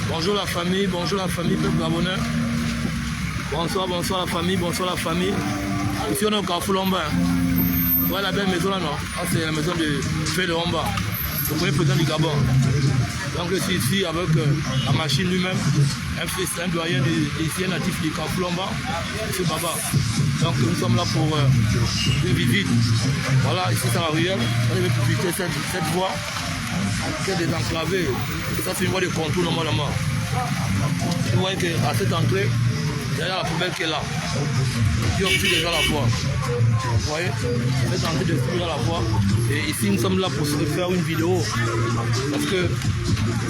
Bonjour la famille, peuple gabonais. Bonsoir la famille, bonsoir la famille. Ici on est au Carrefour Lombard. Vous voyez la belle maison là, non? Ah, c'est la maison de Félix Lombard, le premier président du Gabon. Donc je suis ici avec la machine lui-même, un doyen ici, un natif du Carrefour Lombard, M. Baba. Donc nous sommes là pour une visite. Voilà, ici c'est la ruelle. On va visiter cette voie qui est désenclavée. Ça c'est une voie de contour normalement. Vous voyez qu'à cette entrée, il y a la poubelle qui est là. Qui obstrue déjà la voie. Vous voyez, cette entrée de la voie. Et ici nous sommes là pour se faire une vidéo. Parce que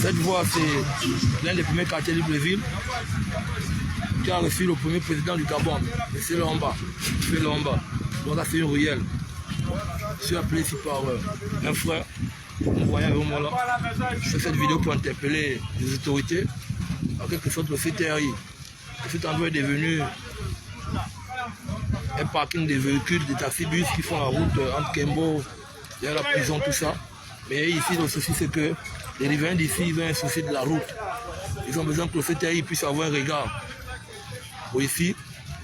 cette voie c'est l'un des premiers quartiers de Libreville qui a reçu le premier président du Gabon, M. Lombard, Félix Lombard. Donc là c'est une ruelle. Je suis appelé ici par un frère. Vous voyez avec moi là. Je fais cette vidéo pour interpeller les autorités. En quelque sorte le CTRI. Cet endroit est devenu un parking des véhicules, des taxibus qui font la route entre Kembo, derrière la prison, tout ça. Mais ici le souci c'est que les riverains d'ici ils ont un souci de la route. Ils ont besoin que le CTRI puisse avoir un regard. Bon, ici,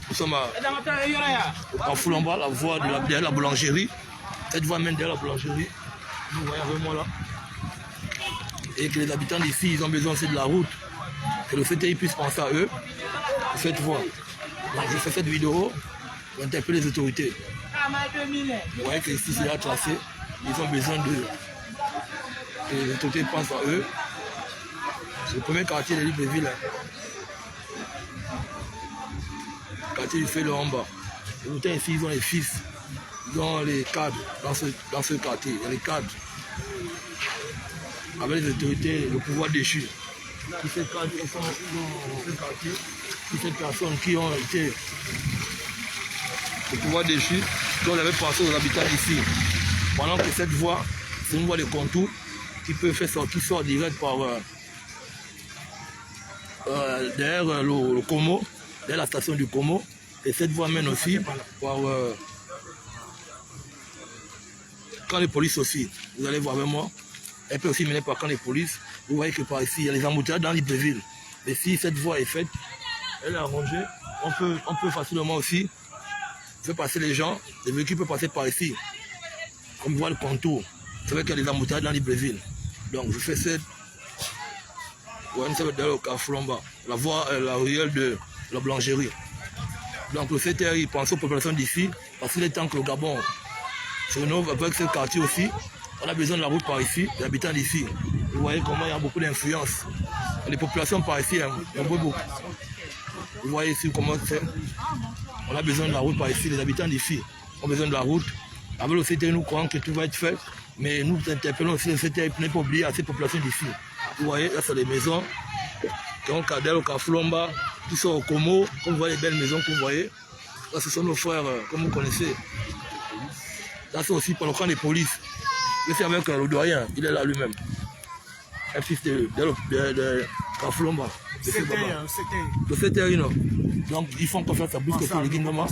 nous sommes au Carrefour Lombard, la voie derrière la boulangerie. Cette voie mène derrière la boulangerie. Vous voyez avec moi là. Et que les habitants d'ici, ils ont besoin aussi de la route. Que le CTI puisse penser à eux, cette voie. Donc je fais cette vidéo pour interpeller les autorités. Vous voyez qu'ici c'est là tracé. Ils ont besoin que les autorités pensent à eux. C'est le premier quartier de Libreville. Quartier du Félix Lombard. Les autorités ici, ils ont les fils. Ils ont les cadres dans ce quartier. Il y a les cadres. Avec les autorités, le pouvoir déchu. Tous ces cadres qui sont dans ce quartier, toutes ces personnes qui ont été le pouvoir déchu, qui on avait pensé aux habitants ici. Pendant que cette voie, c'est une voie de contour qui peut faire sortir, qui sort direct par derrière le Como, derrière la station du Como. Et cette voie mène aussi par camp de police aussi. Vous allez voir avec moi. Elle peut aussi mener par camp de police. Vous voyez que par ici, il y a les embouteillages dans Libreville. Et si cette voie est faite, elle est arrangée, on peut facilement aussi faire passer les gens. Les véhicules peuvent passer par ici. Comme vous voyez le contour. C'est vrai qu'il y a des embouteillages dans Libreville. Donc je fais cette. Ouais, nous sommes dans le Carrefour Lombard. La voie, la ruelle de la boulangerie. Donc le CTRI pense aux populations d'ici, parce qu'il est temps que le Gabon se rénove avec ce quartier aussi. On a besoin de la route par ici, les habitants d'ici. Vous voyez comment il y a beaucoup d'influence. Les populations par ici, il y a beaucoup. Vous voyez ici comment c'est. On a besoin de la route par ici, les habitants d'ici ont besoin de la route. Avec le CTRI, nous croyons que tout va être fait, mais nous interpellons aussi le CTRI pour ne pas oublier à ces populations d'ici. Vous voyez, là c'est les maisons qui ont Cadel au Carrefour Lombard, qui sont au Como, comme vous voyez les belles maisons que vous voyez. Là ce sont nos frères, comme vous connaissez. Là c'est aussi pour le camp de police. Je suis avec le doyen, il est là lui-même. Un fils de Carrefour Lombard. Le CTRI, non. Donc ils font confiance à plus que les Guinéens.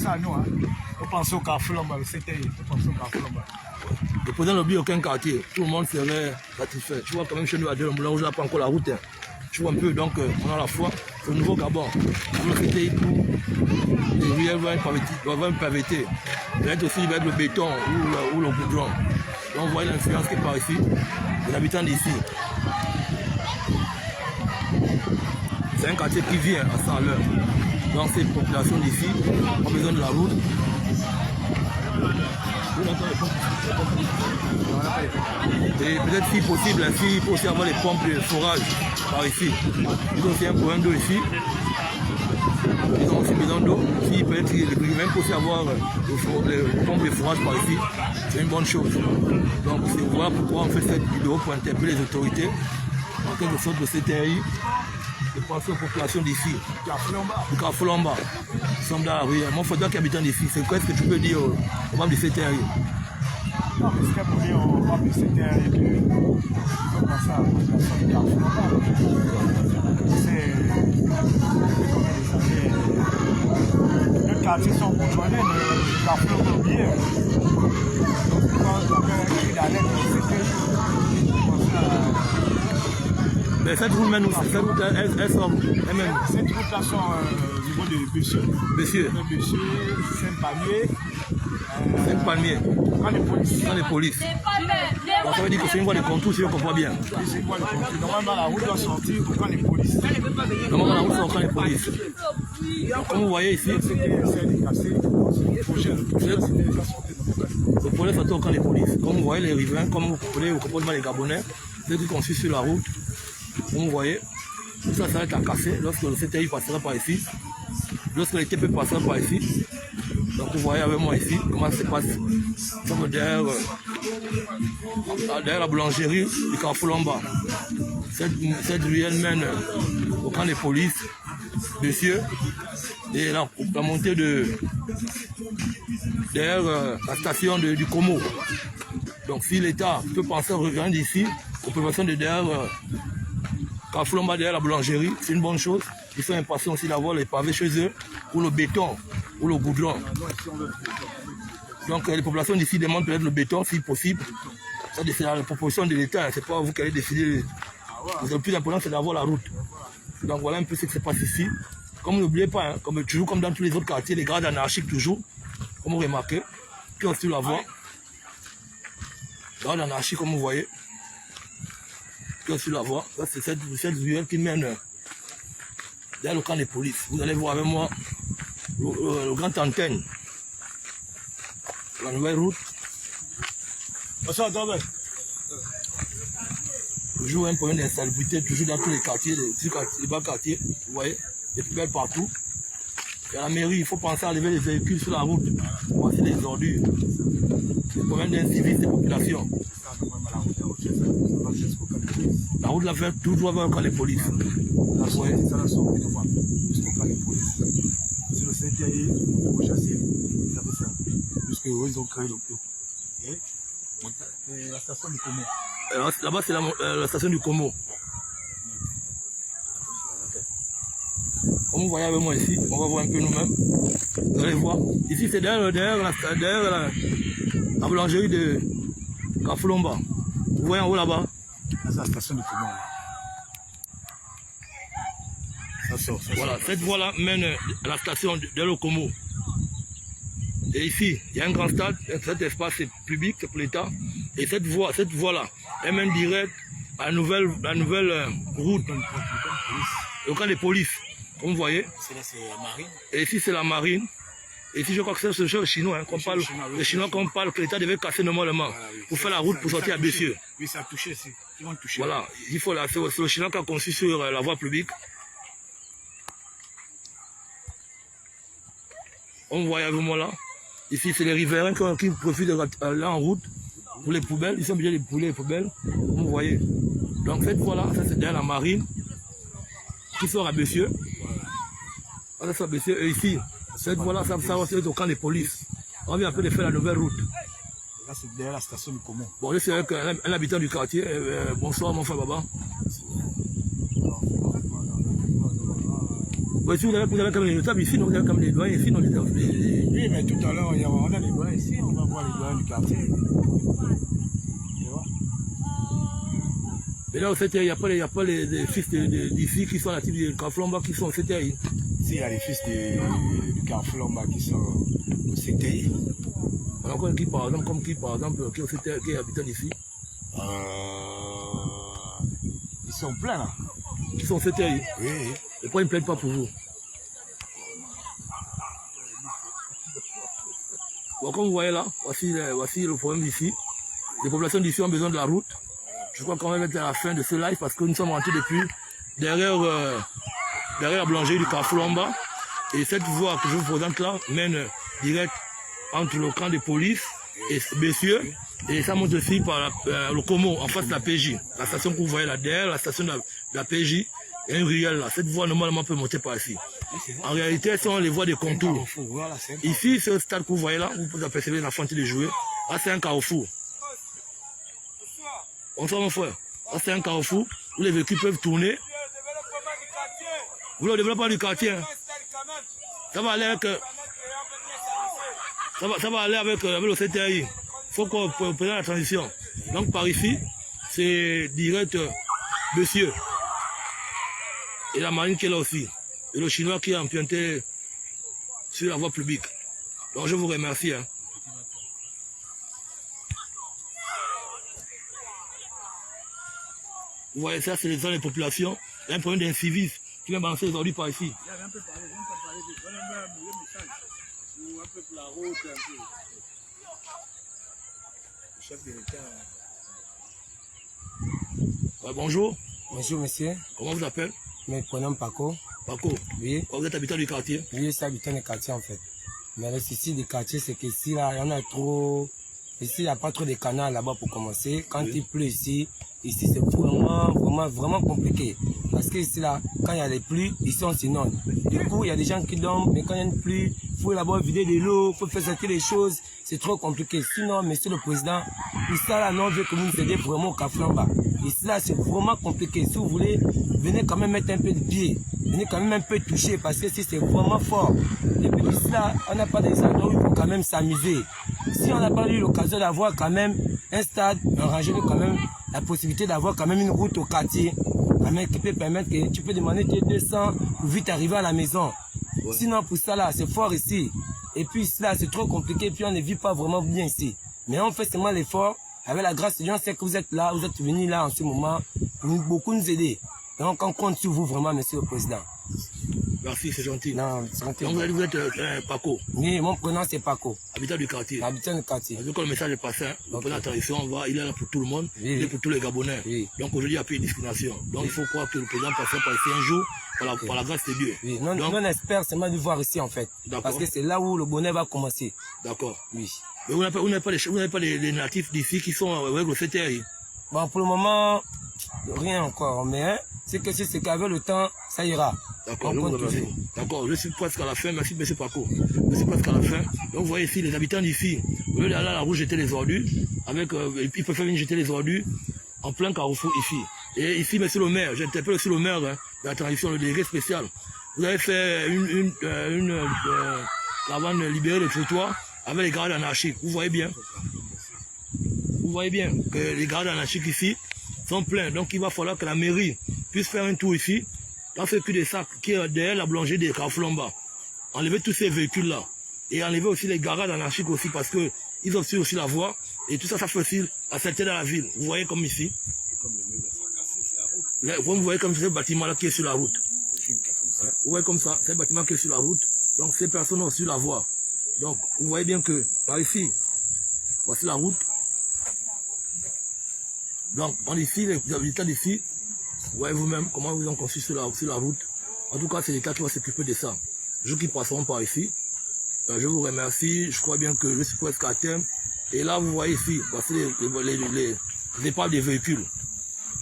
On pense au Carrefour Lombard, le CTI, on pense au Carrefour Lombard. Le président n'oublie aucun quartier, tout le monde serait satisfait. Tu vois quand même chez nous à Moulin Rouge, on n'a pas encore la route. Hein. Tu vois un peu, donc on a la foi, c'est au nouveau Gabon. Le CTI, les ruelles vont être pavétées. Peut-être aussi avec le béton ou le goudron. Donc vous voyez l'influence qui est par ici, les habitants d'ici. C'est un quartier qui vient à 100 à l'heure. Donc ces populations d'ici ont besoin de la route. Et peut-être si possible, ainsi, il faut aussi avoir les pompes de forage par ici. Ils ont aussi un problème d'eau ici. Ils ont aussi besoin d'eau. Si peut-être les riverains peuvent aussi avoir les pompes de forage par ici, c'est une bonne chose. Donc c'est voilà pourquoi on fait cette vidéo pour interpeller les autorités. En quelque sorte de CTRI, de penser aux populations d'ici. Du Carrefour Lombard. Nous sommes dans la rue. Mon frère qui habite d'ici, c'est quoi ce que tu peux dire aux membres du CTRI? Non, mais ce qu'il faut dire aux membres du CTRI, que faut penser à la population du Carrefour Lombard. C'est le quartier sont contrôlés, le Carrefour Lombard oublié. Donc quand il y avait un cri d'alerte au CTRI, Mais cette route mène où? Cette route, elle sort. Cette route-là sort au niveau de Bessieux. Bessieux. Bessieux, Saint-Palmier. Saint-Palmier. Quand les polices. Donc ça veut dire que c'est une voie de contour, si on comprend bien. C'est une voie de contour. Normalement, la route doit sortir quand les polices. Normalement, la route sort quand les polices. Comme vous voyez ici, le problème c'est quand les polices. Comme vous voyez les riverains, comme vous comprenez au comportement des Gabonais, ceux qui sont sur la route, comme vous voyez, tout ça, ça va être à casser lorsque le CTI passera par ici, lorsque les TP passera par ici. Donc vous voyez avec moi ici comment ça se passe. Comme derrière la boulangerie du Carrefour Lomba. Cette ruelle mène au camp des polices, messieurs, et la montée derrière la station du Como. Donc si l'État peut penser à rejoindre ici, l'opération de derrière Carrefour Lomba, derrière la boulangerie, c'est une bonne chose. Ils sont impatients aussi d'avoir les pavés chez eux, ou le béton, ou le goudron. Donc les populations d'ici demandent peut-être le béton si possible. Ça, c'est la proposition de l'État, c'est pas vous qui allez décider. Le plus important, c'est d'avoir la route. Donc voilà un peu ce qui se passe ici. Comme n'oubliez pas, hein, comme toujours comme dans tous les autres quartiers, les gardes anarchiques toujours, comme vous remarquez. Puis on suit la voie. Gardes anarchiques, comme vous voyez. Puis on suit la voie. Ça, c'est cette ruelle qui mène derrière le camp des polices. Vous allez voir avec moi le grand antenne. La nouvelle route. Toujours un problème d'insalubrité, toujours dans tous les quartiers, les bas quartiers, vous voyez, les poubelles partout. Et à la mairie, il faut penser à lever les véhicules sur la route. Voici les ordures. Les problèmes d'incivisme des populations. La route la fait toujours vers le camp des polices. Ouais. C'est le CTI pour chasser. Puisque ils ont créé le plan. Et la station du Como. Là-bas, c'est la station du Como. Comme vous voyez avec moi ici, on va voir un peu nous-mêmes. Vous allez voir. Ici, c'est derrière la boulangerie de Carrefour Lomba. Vous voyez en haut là-bas? C'est la station du Como. Ça sort. Voilà, cette voie-là mène à la station de le Como. Et ici, il y a un grand stade, cet espace est public, c'est pour l'État. Et cette voie-là, elle mène direct à la nouvelle route, au camp des polices, comme vous voyez. C'est la marine. Et ici, c'est la marine. Et ici, je crois que c'est le chef chinois, hein, le chinois qu'on parle, que l'État devait casser normalement pour faire la route pour sortir à Bessieux. Oui, ça a touché, ils vont toucher. Voilà, c'est le chinois qui a conçu sur la voie publique. On voit avec moi là. Ici, c'est les riverains qui profitent d'aller en route pour les poubelles. Ils sont obligés de brûler les poubelles. Vous voyez. Donc cette voie-là, ça c'est derrière la marine qui sort à Bessieux. Ça sort à Bessieux. Et ici, cette voie-là, ça va aussi être au camp des polices. On vient un peu de faire la nouvelle route. Là, c'est derrière la station du Como. Bon, je suis avec un habitant du quartier. Bonsoir, mon frère Baba. Oui, si vous avez quand même les notables ici, vous avez quand même les doyens ici, non, Oui, mais tout à l'heure, on a les doyens ici, on va voir les doyens du quartier. Mais là, au CTI, il n'y a pas les fils d'ici qui sont à la type du Carrefour Lomba qui sont au CTI. Si, il y a les fils du Carrefour Lomba qui sont au CTI. Alors, qui par exemple, qui est au CTI, qui est habitant ici? Ils sont pleins là. Qui sont au CTI? Oui. Et pourquoi ils ne plaident pas pour vous? Bon, comme vous voyez là, voici le problème d'ici. Les populations d'ici ont besoin de la route. Je crois qu'on va mettre à la fin de ce live parce que nous sommes rentrés depuis derrière la boulangerie du Carrefour Lomba. Et cette voie que je vous présente là mène direct entre le camp de police et Bessieux. Et ça monte aussi par le Como, en face de la PJ. La station que vous voyez là derrière, la station de la PJ. Il y a une ruelle là. Cette voie normalement peut monter par ici. En réalité, ce sont les voies de contour. Ici, ce stade que vous voyez là, vous pouvez apercevoir les enfants de jouer. Là, c'est un carrefour. Bonsoir mon frère. Là, c'est un carrefour où les véhicules peuvent tourner. Vous le développement du quartier. Hein. Ça va aller avec. Ça va aller avec le CTI. Il faut qu'on prenne la transition. Donc par ici, c'est direct Bessieux. Et la marine qui est là aussi. Et le chinois qui a emprunté sur la voie publique. Donc je vous remercie. Hein. Vous voyez ça, c'est les zones de population. Il y a un problème d'incivisme qui vient balancer aujourd'hui par ici. Il y a un peu parlé, on peut parler de un message. Ou un peu pour la route, un peu. Le chef de l'État. Ouais, bonjour. Bonjour monsieur, Comment vous appelez? je me prénomme Paco. Paco. Oui, Vous êtes habitant du quartier? oui, je suis habitant du quartier en fait. Mais le souci du quartier, c'est qu'ici, là, il y en a trop. Ici, il n'y a pas trop de canaux là-bas pour commencer. Quand il pleut ici, c'est vraiment compliqué. Parce que ici, là, quand il y a les pluies, ici, on s'inonde. Du coup, il y a des gens qui dorment, mais quand il y a une pluie, il faut là-bas vider de l'eau, il faut faire sortir les choses. C'est trop compliqué. Sinon, monsieur le président, tout ça, là, nous, on veut que vous nous aidiez vraiment au Kaflamba. Ici, là, c'est vraiment compliqué. Si vous voulez, venez quand même mettre un peu de pied. Venez quand même un peu toucher, parce que ici, c'est vraiment fort. Et puis ici, là, on n'a pas des endroits où il faut quand même s'amuser. Si on n'a pas eu l'occasion d'avoir quand même un stade, arranger quand même la possibilité d'avoir quand même une route au quartier, quand même, qui peut permettre que tu peux demander tes 200 pour vite arriver à la maison. Ouais. Sinon, pour ça là, c'est fort ici. Et puis ici là, c'est trop compliqué, puis on ne vit pas vraiment bien ici. Mais on fait seulement l'effort. Avec la grâce de Dieu, on sait que vous êtes là, vous êtes venus là en ce moment, pour beaucoup nous aider. Donc on compte sur vous vraiment, monsieur le président. Merci, c'est gentil. Non, c'est gentil. Donc vous êtes Paco. Oui, mon prénom c'est Paco. Habitant du quartier. Habitant du quartier. Donc quand le message est passé, le président de la tradition, il est là pour tout le monde, oui, il est pour tous les Gabonais. Oui. Donc aujourd'hui, il n'y a plus de discrimination. Donc il faut croire que le président passera par ici un jour, par la grâce de Dieu. Oui, non, on espère seulement de voir ici en fait. Parce que c'est là où le bonheur va commencer. D'accord. Oui. Mais vous n'avez pas les natifs d'ici qui sont avec le CTI? Bon, pour le moment, rien encore. Mais c'est que si c'est qu'avec le temps, ça ira. D'accord, d'accord, je suis presque à la fin. Merci, M. Paco. Je suis presque à la fin. Donc vous voyez ici, les habitants d'ici, au lieu d'aller à la route jeter les ordures, ils préfèrent venir jeter les ordures en plein carrefour ici. Et ici, monsieur le maire, j'interpelle aussi le maire de la transition, le délégué spécial. Vous avez fait une caravane libérée de trottoirs avec les gardes anarchiques. Vous voyez bien que les gardes anarchiques ici sont pleins. Donc il va falloir que la mairie puisse faire un tour ici, dans ce cul de sac qui est derrière la boulangerie de Kaflamba. Enlever tous ces véhicules-là. Et enlever aussi les gardes anarchiques aussi parce que ils obstruent aussi la voie. Et tout ça, ça facile à sortir dans la ville. Vous voyez comme ici. Vous voyez comme ce bâtiment-là qui est sur la route. Vous voyez comme ça, c'est un bâtiment qui est sur la route. Donc ces personnes ont sur la voie. Donc vous voyez bien que par ici, voici la route. Donc on ici, les habitants d'ici, vous voyez vous-même comment ils ont conçu sur la route. En tout cas, c'est l'État qui va s'occuper de ça. Les gens qui passeront par ici, je vous remercie. Je crois bien que je suis presque à terme. Et là, vous voyez ici, voici les épaves des véhicules.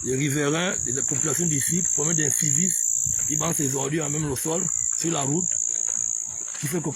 Les riverains, les populations d'ici, problème d'incivisme, ils balancent les ordures, même le sol, sur la route, qui fait qu'au